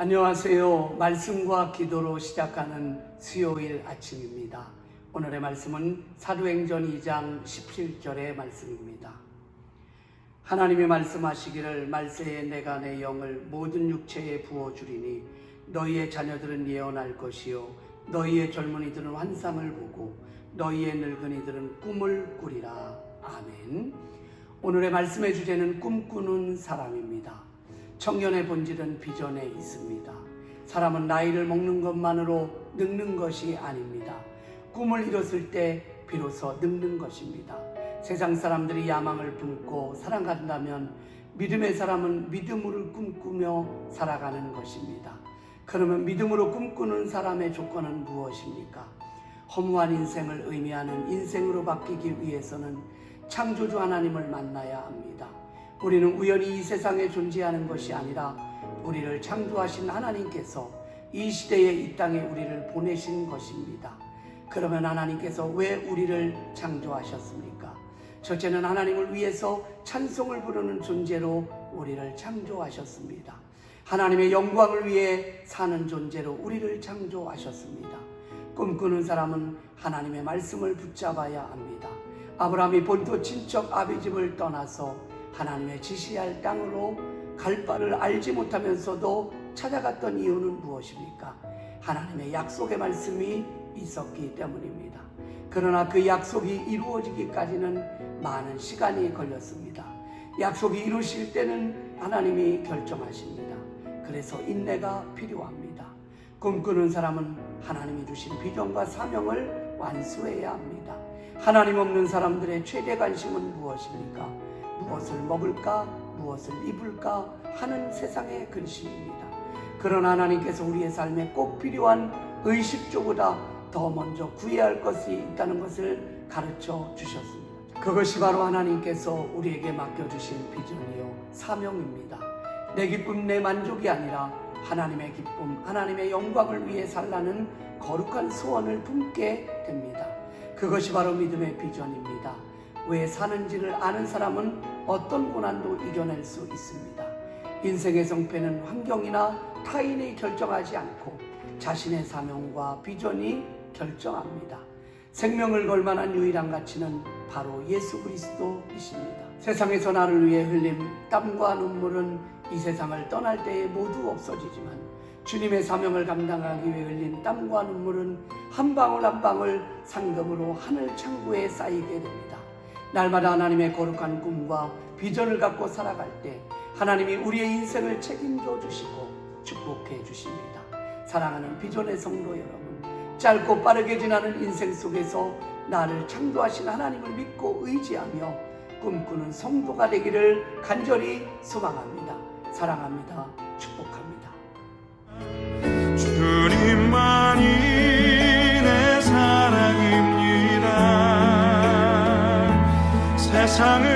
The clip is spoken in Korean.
안녕하세요. 말씀과 기도로 시작하는 수요일 아침입니다. 오늘의 말씀은 사도행전 2장 17절의 말씀입니다. 하나님이 말씀하시기를 말세에 내가 내 영을 모든 육체에 부어주리니 너희의 자녀들은 예언할 것이요 너희의 젊은이들은 환상을 보고 너희의 늙은이들은 꿈을 꾸리라. 아멘. 오늘의 말씀의 주제는 꿈꾸는 사람입니다. 청년의 본질은 비전에 있습니다. 사람은 나이를 먹는 것만으로 늙는 것이 아닙니다. 꿈을 이뤘을 때 비로소 늙는 것입니다. 세상 사람들이 야망을 품고 살아간다면 믿음의 사람은 믿음으로 꿈꾸며 살아가는 것입니다. 그러면 믿음으로 꿈꾸는 사람의 조건은 무엇입니까? 허무한 인생을 의미하는 인생으로 바뀌기 위해서는 창조주 하나님을 만나야 합니다. 우리는 우연히 이 세상에 존재하는 것이 아니라 우리를 창조하신 하나님께서 이 시대에 이 땅에 우리를 보내신 것입니다. 그러면 하나님께서 왜 우리를 창조하셨습니까? 첫째는 하나님을 위해서 찬송을 부르는 존재로 우리를 창조하셨습니다. 하나님의 영광을 위해 사는 존재로 우리를 창조하셨습니다. 꿈꾸는 사람은 하나님의 말씀을 붙잡아야 합니다. 아브라함이 본토 친척 아비집을 떠나서 하나님의 지시할 땅으로 갈 바를 알지 못하면서도 찾아갔던 이유는 무엇입니까? 하나님의 약속의 말씀이 있었기 때문입니다. 그러나 그 약속이 이루어지기까지는 많은 시간이 걸렸습니다. 약속이 이루실 때는 하나님이 결정하십니다. 그래서 인내가 필요합니다. 꿈꾸는 사람은 하나님이 주신 비전과 사명을 완수해야 합니다. 하나님 없는 사람들의 최대 관심은 무엇입니까? 무엇을 먹을까, 무엇을 입을까 하는 세상의 근심입니다. 그러나 하나님께서 우리의 삶에 꼭 필요한 의식조보다 더 먼저 구해야 할 것이 있다는 것을 가르쳐 주셨습니다. 그것이 바로 하나님께서 우리에게 맡겨주신 비전이요 사명입니다. 내 기쁨, 내 만족이 아니라 하나님의 기쁨, 하나님의 영광을 위해 살라는 거룩한 소원을 품게 됩니다. 그것이 바로 믿음의 비전입니다. 왜 사는지를 아는 사람은 어떤 고난도 이겨낼 수 있습니다. 인생의 성패는 환경이나 타인이 결정하지 않고 자신의 사명과 비전이 결정합니다. 생명을 걸 만한 유일한 가치는 바로 예수 그리스도이십니다. 세상에서 나를 위해 흘린 땀과 눈물은 이 세상을 떠날 때에 모두 없어지지만 주님의 사명을 감당하기 위해 흘린 땀과 눈물은 한 방울 한 방울 상급으로 하늘 창고에 쌓이게 됩니다. 날마다 하나님의 거룩한 꿈과 비전을 갖고 살아갈 때 하나님이 우리의 인생을 책임져 주시고 축복해 주십니다. 사랑하는 비전의 성도 여러분, 짧고 빠르게 지나는 인생 속에서 나를 창조하신 하나님을 믿고 의지하며 꿈꾸는 성도가 되기를 간절히 소망합니다. 사랑합니다. 축복합니다. 주님만이 내 사랑입니다. 세상을